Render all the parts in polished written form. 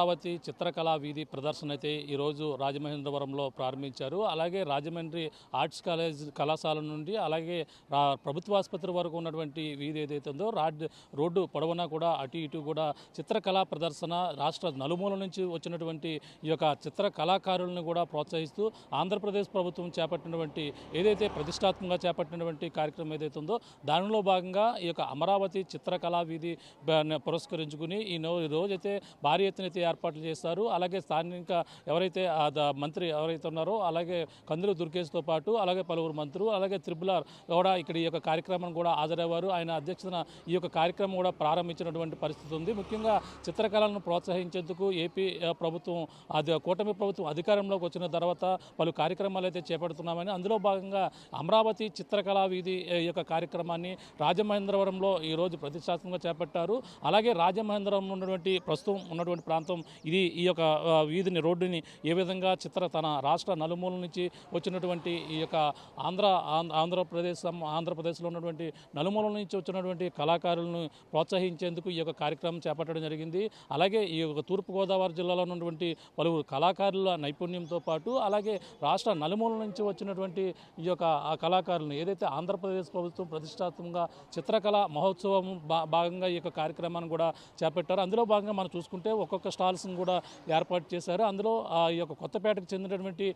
అమరావతి చిత్రకళా వీధి ప్రదర్శన అయితే ఈరోజు రాజమహేంద్రవరంలో ప్రారంభించారు. అలాగే రాజమండ్రి ఆర్ట్స్ కళాశాల నుండి అలాగే ప్రభుత్వ ఆసుపత్రి వరకు ఉన్నటువంటి వీధి ఏదైతే ఉందో రోడ్డు పొడవునా కూడా అటు ఇటు కూడా చిత్రకళా ప్రదర్శన రాష్ట్ర నలుమూల నుంచి వచ్చినటువంటి ఈ యొక్క చిత్ర కళాకారులను కూడా ప్రోత్సహిస్తూ ఆంధ్రప్రదేశ్ ప్రభుత్వం చేపట్టినటువంటి ఏదైతే ప్రతిష్టాత్మకంగా చేపట్టినటువంటి కార్యక్రమం ఏదైతే ఉందో దానిలో భాగంగా ఈ యొక్క అమరావతి చిత్రకళా వీధి పురస్కరించుకుని ఈ రోజైతే భారీ ఎత్తున ఏర్పాట్లు చేస్తారు. అలాగే స్థానిక ఎవరైతే మంత్రి ఎవరైతే ఉన్నారో అలాగే కందులు దుర్గేష్తో పాటు అలాగే పలువురు మంత్రులు అలాగే త్రిపుల్ కూడా ఇక్కడ ఈ యొక్క కార్యక్రమం కూడా హాజరయ్యారు. ఆయన అధ్యక్షతన ఈ యొక్క కార్యక్రమం కూడా ప్రారంభించినటువంటి పరిస్థితి ఉంది. ముఖ్యంగా చిత్రకళలను ప్రోత్సహించేందుకు ఏపీ ప్రభుత్వం కూటమి ప్రభుత్వం అధికారంలోకి వచ్చిన తర్వాత పలు కార్యక్రమాలు అయితే చేపడుతున్నామని అందులో భాగంగా అమరావతి చిత్రకళా వీధి ఈ యొక్క కార్యక్రమాన్ని రాజమహేంద్రవరంలో ఈరోజు ప్రతిష్టాత్మకంగా చేపట్టారు. అలాగే రాజమహేంద్రవరం ఉన్నటువంటి ప్రస్తుతం ఉన్నటువంటి ప్రాంతం ఇది ఈ యొక్క వీధిని రోడ్డుని ఏ విధంగా తన రాష్ట్ర నలుమూల నుంచి వచ్చినటువంటి ఈ యొక్క ఆంధ్రప్రదేశ్లో ఉన్నటువంటి నలుమూల నుంచి వచ్చినటువంటి కళాకారులను ప్రోత్సహించేందుకు ఈ యొక్క కార్యక్రమం చేపట్టడం జరిగింది. అలాగే ఈ యొక్క తూర్పుగోదావరి జిల్లాలో ఉన్నటువంటి పలువురు కళాకారుల నైపుణ్యంతో పాటు అలాగే రాష్ట్ర నలుమూల నుంచి వచ్చినటువంటి ఈ యొక్క కళాకారులను ఏదైతే ఆంధ్రప్రదేశ్ ప్రభుత్వం ప్రతిష్టాత్మకంగా చిత్రకళ మహోత్సవం భాగంగా ఈ యొక్క కార్యక్రమాన్ని కూడా చేపట్టారు. అందులో భాగంగా మనం చూసుకుంటే ఒక్కొక్క స్టాల్స్ని కూడా ఏర్పాటు చేశారు. అందులో ఈ యొక్క కొత్తపేటకు చెందినటువంటి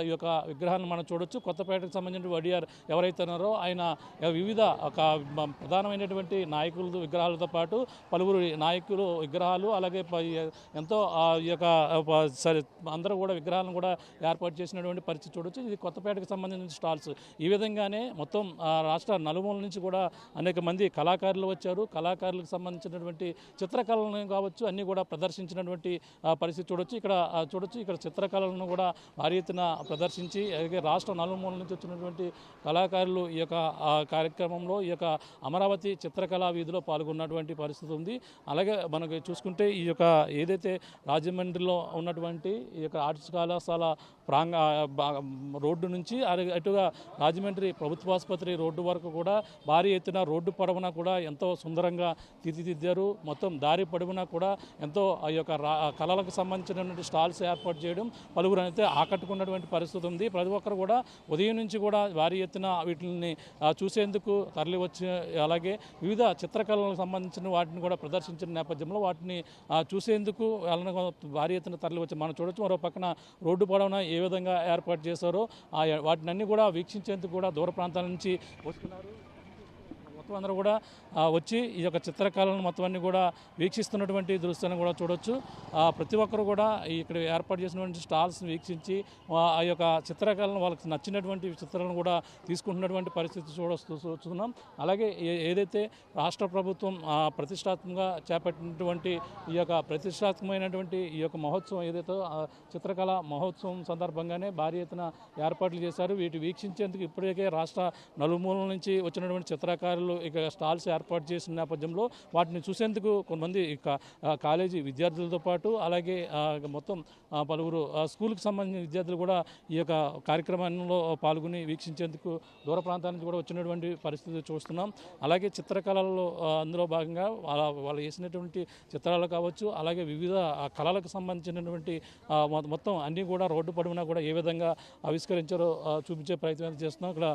ఈ యొక్క విగ్రహాన్ని మనం చూడొచ్చు. కొత్తపేటకు సంబంధించిన వడియార్ ఎవరైతే ఉన్నారో ఆయన వివిధ ప్రధానమైనటువంటి నాయకుల విగ్రహాలతో పాటు పలువురు నాయకులు విగ్రహాలు అలాగే ఎంతో ఈ యొక్క అందరూ కూడా విగ్రహాలను కూడా ఏర్పాటు చేసినటువంటి పరిస్థితి చూడొచ్చు. ఇది కొత్తపేటకు సంబంధించిన స్టాల్స్. ఈ విధంగానే మొత్తం రాష్ట్ర నలుమూల నుంచి కూడా అనేక మంది కళాకారులు వచ్చారు. కళాకారులకు సంబంధించినటువంటి చిత్రకళలను కావచ్చు అన్నీ కూడా ప్రదర్శించినటువంటి పరిస్థితి చూడొచ్చు. ఇక్కడ చిత్రకళలను కూడా భారీ ఎత్తున ప్రదర్శించి అలాగే రాష్ట్ర నలుమూల నుంచి వచ్చినటువంటి కళాకారులు ఈ యొక్క కార్యక్రమంలో ఈ యొక్క అమరావతి చిత్రకళా వీధిలో పాల్గొన్నటువంటి పరిస్థితి ఉంది. అలాగే మనకి చూసుకుంటే ఈ యొక్క ఏదైతే రాజమండ్రిలో ఉన్నటువంటి ఈ యొక్క ఆర్ట్స్ కళాశాల రోడ్డు నుంచి అటుగా రాజమండ్రి ప్రభుత్వ ఆసుపత్రి రోడ్డు వరకు కూడా భారీ ఎత్తున రోడ్డు పొడవునా కూడా ఎంతో సుందరంగా తీర్చిదిద్దారు. మొత్తం దారి పొడవునా కూడా ఎంతో ఆ యొక్క కళలకు సంబంధించినటువంటి స్టాల్స్ ఏర్పాటు చేయడం పలువురు అయితే ఆకట్టుకున్నటువంటి పరిస్థితి ఉంది. ప్రతి ఒక్కరు కూడా ఉదయం నుంచి కూడా భారీ ఎత్తున వీటిని చూసేందుకు తరలి వచ్చి అలాగే వివిధ చిత్రకళలకు సంబంధించిన వాటిని కూడా ప్రదర్శించిన నేపథ్యంలో వాటిని చూసేందుకు భారీ ఎత్తున తరలి వచ్చి మనం చూడొచ్చు. మరో పక్కన రోడ్డు పొడవునా ఏ విధంగా ఏర్పాటు చేశారో వాటిని అన్ని కూడా వీక్షించేందుకు కూడా దూర ప్రాంతాల నుంచి వస్తున్నారు. మొత్తం అందరూ కూడా వచ్చి ఈ యొక్క చిత్రకళను మొత్తం అన్ని కూడా వీక్షిస్తున్నటువంటి దృశ్యాన్ని కూడా చూడొచ్చు. ప్రతి ఒక్కరు కూడా ఇక్కడ ఏర్పాటు చేసినటువంటి స్టాల్స్ని వీక్షించి ఆ యొక్క చిత్రకళను వాళ్ళకి నచ్చినటువంటి చిత్రాలను కూడా తీసుకుంటున్నటువంటి పరిస్థితి చూస్తున్నాం. అలాగే ఏదైతే రాష్ట్ర ప్రభుత్వం ప్రతిష్టాత్మకంగా చేపట్టినటువంటి ఈ యొక్క ప్రతిష్టాత్మకమైనటువంటి ఈ యొక్క మహోత్సవం ఏదైతే చిత్రకళ మహోత్సవం సందర్భంగానే భారీ ఎత్తున ఏర్పాట్లు చేశారు. వీటి వీక్షించేందుకు ఇప్పటికే రాష్ట్ర నలుమూలల నుంచి వచ్చినటువంటి చిత్రకారులు ఇక స్టాల్స్ ఏర్పాటు చేసిన నేపథ్యంలో వాటిని చూసేందుకు కొంతమంది కాలేజీ విద్యార్థులతో పాటు అలాగే మొత్తం పలువురు స్కూల్కి సంబంధించిన విద్యార్థులు కూడా ఈ యొక్క కార్యక్రమంలో పాల్గొని వీక్షించేందుకు దూర ప్రాంతాల నుంచి కూడా వచ్చినటువంటి పరిస్థితి చూస్తున్నాం. అలాగే చిత్రకళల్లో అందులో భాగంగా వాళ్ళు వేసినటువంటి చిత్రాలు కావచ్చు అలాగే వివిధ కళలకు సంబంధించినటువంటి మొత్తం అన్నీ కూడా రోడ్డు పొడవునా కూడా ఏ విధంగా ఆవిష్కరించారో చూపించే ప్రయత్నం చేస్తున్నాం. ఇక్కడ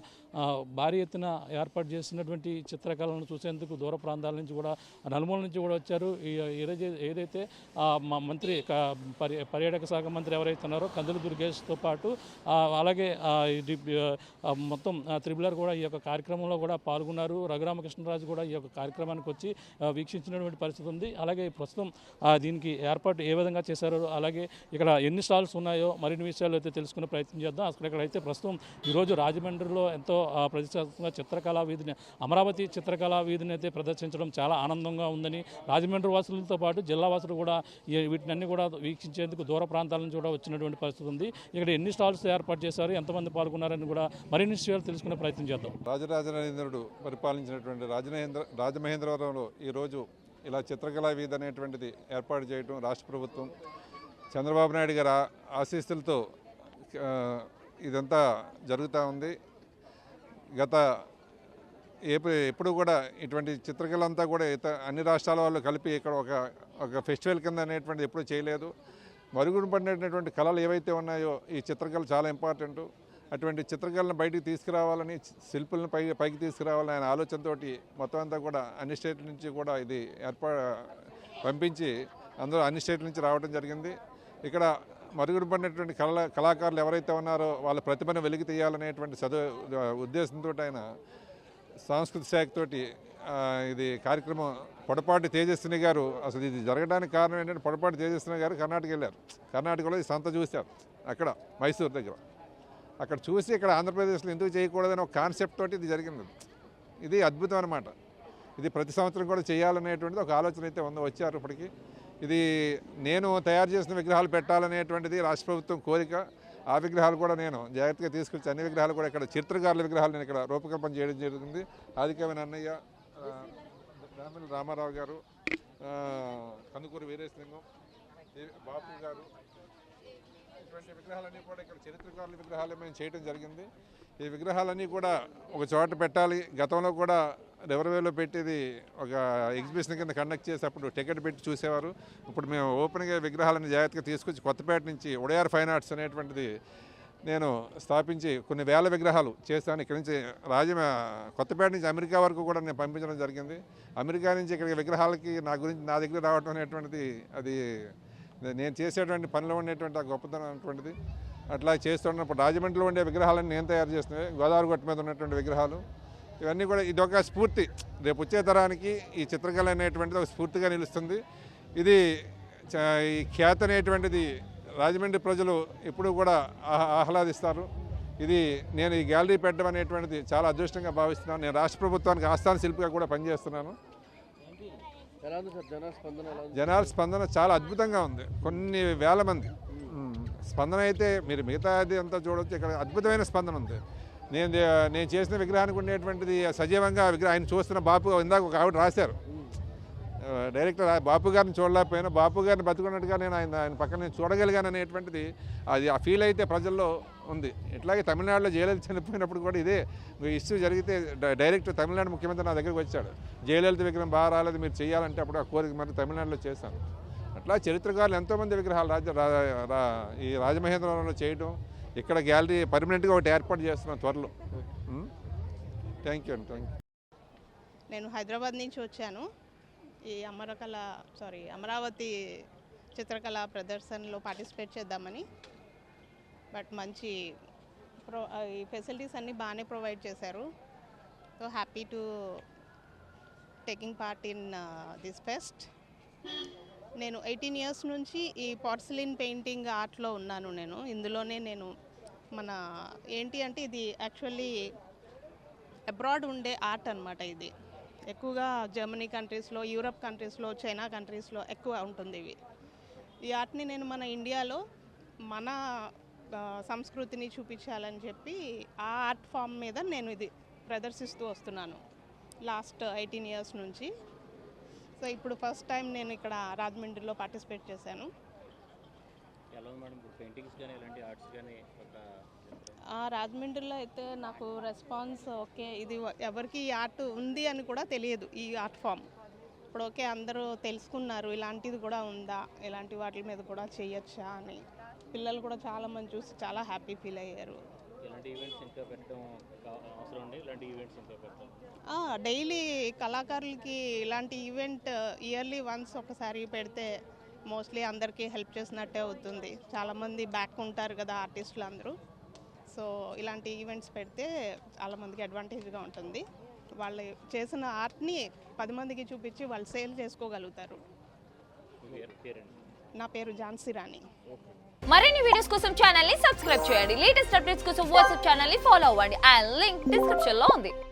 భారీ ఎత్తున ఏర్పాటు చేసినటువంటి చిత్రకళలను చూసేందుకు దూర ప్రాంతాల నుంచి కూడా నలుమూల నుంచి కూడా వచ్చారు. ఈరోజు ఏదైతే మా మంత్రి పర్యాటక శాఖ మంత్రి ఎవరైతే ఉన్నారో కందులు దుర్గేష్తో పాటు అలాగే మొత్తం త్రిపుల్ కూడా ఈ యొక్క కార్యక్రమంలో కూడా పాల్గొన్నారు. రఘురామకృష్ణరాజు కూడా ఈ యొక్క కార్యక్రమానికి వచ్చి వీక్షించినటువంటి పరిస్థితి ఉంది. అలాగే ప్రస్తుతం దీనికి ఏర్పాటు ఏ విధంగా చేశారో అలాగే ఇక్కడ ఎన్ని స్టాల్స్ ఉన్నాయో మరిన్ని విషయాలు అయితే తెలుసుకునే ప్రయత్నం చేద్దాం. అక్కడైతే ప్రస్తుతం ఈరోజు రాజమండ్రిలో ఎంతో ప్రతిష్టాత్మకంగా చిత్రకళా వీధిని అమరావతి చిత్రకళా వీధిని అయితే ప్రదర్శించడం చాలా ఆనందంగా ఉందని రాజమండ్రి వాసులతో పాటు జిల్లా వాసులు కూడా వీటిని కూడా వీక్షించేందుకు దూర ప్రాంతాల నుంచి కూడా వచ్చినటువంటి పరిస్థితి ఉంది. ఇక్కడ ఎన్ని స్టాల్స్ ఏర్పాటు చేశారు ఎంతమంది పాల్గొన్నారని కూడా మరిన్ని విషయాలు తెలుసుకునే ప్రయత్నం చేద్దాం. రాజరాజేంద్రుడు పరిపాలించినటువంటి రాజమహేంద్రవరంలో ఈరోజు ఇలా చిత్రకళా వీధి అనేటువంటిది ఏర్పాటు చేయడం రాష్ట్ర ప్రభుత్వం చంద్రబాబు నాయుడు గారి ఆశీస్సులతో ఇదంతా జరుగుతూ ఉంది. గత ఎప్పుడు కూడా ఇటువంటి చిత్రకళ అంతా కూడా అన్ని రాష్ట్రాల వాళ్ళు కలిపి ఇక్కడ ఒక ఫెస్టివల్ కింద అనేటువంటిది ఎప్పుడూ చేయలేదు. మరుగున పడినటువంటి కళలు ఏవైతే ఉన్నాయో ఈ చిత్రకళ చాలా ఇంపార్టెంట్. అటువంటి చిత్రకళను బయటికి తీసుకురావాలని, శిల్పులను పైకి తీసుకురావాలని ఆయన ఆలోచనతో మొత్తం అంతా కూడా అన్ని స్టేట్ల నుంచి కూడా ఇది పంపించి అందరూ అన్ని స్టేట్ల నుంచి రావడం జరిగింది. ఇక్కడ మరుగున పడినటువంటి కళాకారులు ఎవరైతే ఉన్నారో వాళ్ళ ప్రతిభను వెలికి తీయాలనేటువంటి ఉద్దేశంతో ఆయన సాంస్కృతిక శాఖతోటి ఇది కార్యక్రమం పొడపాటి తేజస్విని గారు, అసలు ఇది జరగడానికి కారణం ఏంటంటే పొడపాటి తేజస్విని గారు కర్ణాటక వెళ్ళారు. కర్ణాటకలో ఈ సంత చూశారు, అక్కడ మైసూరు దగ్గర. అక్కడ చూసి ఇక్కడ ఆంధ్రప్రదేశ్లో ఎందుకు చేయకూడదని ఒక కాన్సెప్ట్ తోటి ఇది జరిగింది. ఇది అద్భుతం అన్నమాట. ఇది ప్రతి సంవత్సరం కూడా చేయాలనేటువంటిది ఒక ఆలోచన అయితే వచ్చారు ఇప్పటికి. ఇది నేను తయారు చేసిన విగ్రహాలు పెట్టాలనేటువంటిది రాష్ట్ర ప్రభుత్వం కోరిక. ఆ విగ్రహాలు కూడా నేను జాగ్రత్తగా తీసుకొచ్చి అన్ని విగ్రహాలు కూడా ఇక్కడ చిత్రకారుల విగ్రహాలు నేను ఇక్కడ రూపకల్పన చేయడం జరుగుతుంది. ఆదికవి అన్నయ్య, రామిల రామారావు గారు, కందుకూరి వీరేశలింగం, బాపు గారు, ఇటువంటి విగ్రహాలన్నీ కూడా ఇక్కడ చరిత్రకారుల విగ్రహాలు మేము చేయడం జరిగింది. ఈ విగ్రహాలన్నీ కూడా ఒక చోట పెట్టాలి. గతంలో కూడా రివర్వేలో పెట్టేది ఒక ఎగ్జిబిషన్ కింద కండక్ట్ చేసి అప్పుడు టికెట్ పెట్టి చూసేవారు. ఇప్పుడు మేము ఓపెన్గా విగ్రహాలను జాగ్రత్తగా తీసుకొచ్చి కొత్తపేట నుంచి ఉడయార్ ఫైన్ ఆర్ట్స్ అనేటువంటిది నేను స్థాపించి కొన్ని వేల విగ్రహాలు చేశాను. ఇక్కడి నుంచి కొత్తపేట నుంచి అమెరికా వరకు కూడా నేను పంపించడం జరిగింది. అమెరికా నుంచి ఇక్కడికి విగ్రహాలకి నా దగ్గర రావడం అనేటువంటిది అది నేను చేసేటువంటి పనిలో ఉండేటువంటి ఆ గొప్పతనం అనేటువంటిది. అట్లా చేస్తున్నప్పుడు రాజమండ్రిలో ఉండే విగ్రహాలను నేను తయారు చేస్తున్నాయి. గోదావరి గట్టు మీద ఉన్నటువంటి విగ్రహాలు ఇవన్నీ కూడా ఇదొక స్ఫూర్తి. రేపు వచ్చే తరానికి ఈ చిత్రకళ అనేటువంటిది ఒక స్ఫూర్తిగా నిలుస్తుంది. ఇది ఈ ఖ్యాతి అనేటువంటిది రాజమండ్రి ప్రజలు ఎప్పుడూ కూడా ఆహ్లాదిస్తారు. ఇది నేను ఈ గ్యాలరీ పెట్టడం అనేటువంటిది చాలా అదృష్టంగా భావిస్తున్నాను. నేను రాష్ట్ర ప్రభుత్వానికి ఆస్థాన శిల్పిగా కూడా పనిచేస్తున్నాను. జనాల స్పందన చాలా అద్భుతంగా ఉంది. కొన్ని వేల మంది స్పందన అయితే మీరు మిగతాది అంతా చూడవచ్చు. ఇక్కడ అద్భుతమైన స్పందన ఉంది. నేను చేసిన విగ్రహానికి ఉండేటువంటిది సజీవంగా ఆయన చూస్తున్న బాపు ఇందాక ఒక ఆవిడ రాశారు. డైరెక్టర్ బాపు గారిని చూడలేకపోయినా బాపు గారిని బతుకున్నట్టుగా నేను ఆయన పక్కన నేను చూడగలిగాను అనేటువంటిది అది ఆ ఫీల్ అయితే ప్రజల్లో ఉంది. ఇట్లాగే తమిళనాడులో జయలలిత చనిపోయినప్పుడు కూడా ఇదే ఇష్యూ జరిగితే డైరెక్టర్ తమిళనాడు ముఖ్యమంత్రి నా దగ్గరికి వచ్చాడు. జయలలిత విగ్రహం బాగా రాలేదు, మీరు చేయాలంటే అప్పుడు ఆ కోరిక మరి తమిళనాడులో చేశాను. అట్లా చరిత్రకారులు ఎంతోమంది విగ్రహాలు ఈ రాజమహేంద్రవరంలో చేయడం, ఇక్కడ గ్యాలరీ పర్మనెంట్గా ఒకటి ఏర్పాటు చేస్తున్నాం త్వరలో. థ్యాంక్ యూ అండి. నేను హైదరాబాద్ నుంచి వచ్చాను. ఈ అమరావతి చిత్రకళ ప్రదర్శనలో పార్టిసిపేట్ చేద్దామని. బట్ మంచి ఈ ఫెసిలిటీస్ అన్నీ బాగానే ప్రొవైడ్ చేశారు. So happy to taking part in this pest. నేను 18 ఇయర్స్ నుంచి ఈ పోర్సిలిన్ పెయింటింగ్ ఆర్ట్లో ఉన్నాను. ఇందులోనే ఏంటి అంటే ఇది యాక్చువల్లీ అబ్రాడ్ ఉండే ఆర్ట్ అనమాట. ఇది ఎక్కువగా జర్మనీ కంట్రీస్లో, యూరప్ కంట్రీస్లో, చైనా కంట్రీస్లో ఎక్కువ ఉంటుంది ఈ ఆర్ట్ని నేను మన ఇండియాలో మన సంస్కృతిని చూపించాలని చెప్పి ఆ ఆర్ట్ ఫామ్ మీద నేను ఇది ప్రదర్శిస్తూ వస్తున్నాను లాస్ట్ 18 ఇయర్స్ నుంచి. సో ఇప్పుడు ఫస్ట్ టైం నేను ఇక్కడ రాజమండ్రిలో పార్టిసిపేట్ చేశాను. రాజమండ్రిలో అయితే నాకు రెస్పాన్స్ ఓకే. ఇది ఎవరికి ఈ ఆర్ట్ ఉంది అని కూడా తెలియదు, ఈ ఆర్ట్ ఫామ్. ఇప్పుడు ఓకే అందరూ తెలుసుకున్నారు ఇలాంటిది కూడా ఉందా, ఇలాంటి వాటి మీద కూడా చేయొచ్చా అని. పిల్లలు కూడా చాలామంది చూసి చాలా హ్యాపీ ఫీల్ అయ్యారు. డైలీ కళాకారులకి ఇలాంటి ఈవెంట్ ఇయర్లీ వన్స్ ఒకసారి పెడితే మోస్ట్లీ అందరికీ హెల్ప్ చేసినట్టే అవుతుంది. చాలామంది బ్యాక్ ఉంటారు కదా ఆర్టిస్టులు అందరూ. సో ఇలాంటి ఈవెంట్స్ పెడితే చాలామందికి అడ్వాంటేజ్గా ఉంటుంది. వాళ్ళు చేసిన ఆర్ట్ని 10 మందికి చూపించి వాళ్ళు సేల్ చేసుకోగలుగుతారు. నా పేరు ఝాన్సీ రాణి. మరిన్ని వీడియోస్ కోసం ఛానల్ ని సబ్స్క్రైబ్ చేయండి. లేటెస్ట్ అప్డేట్స్ కోసం వాట్సాప్ ఛానల్ ని ఫాలో అవ్వండి. ఆ లింక్ డిస్క్రిప్షన్ లో ఉంది.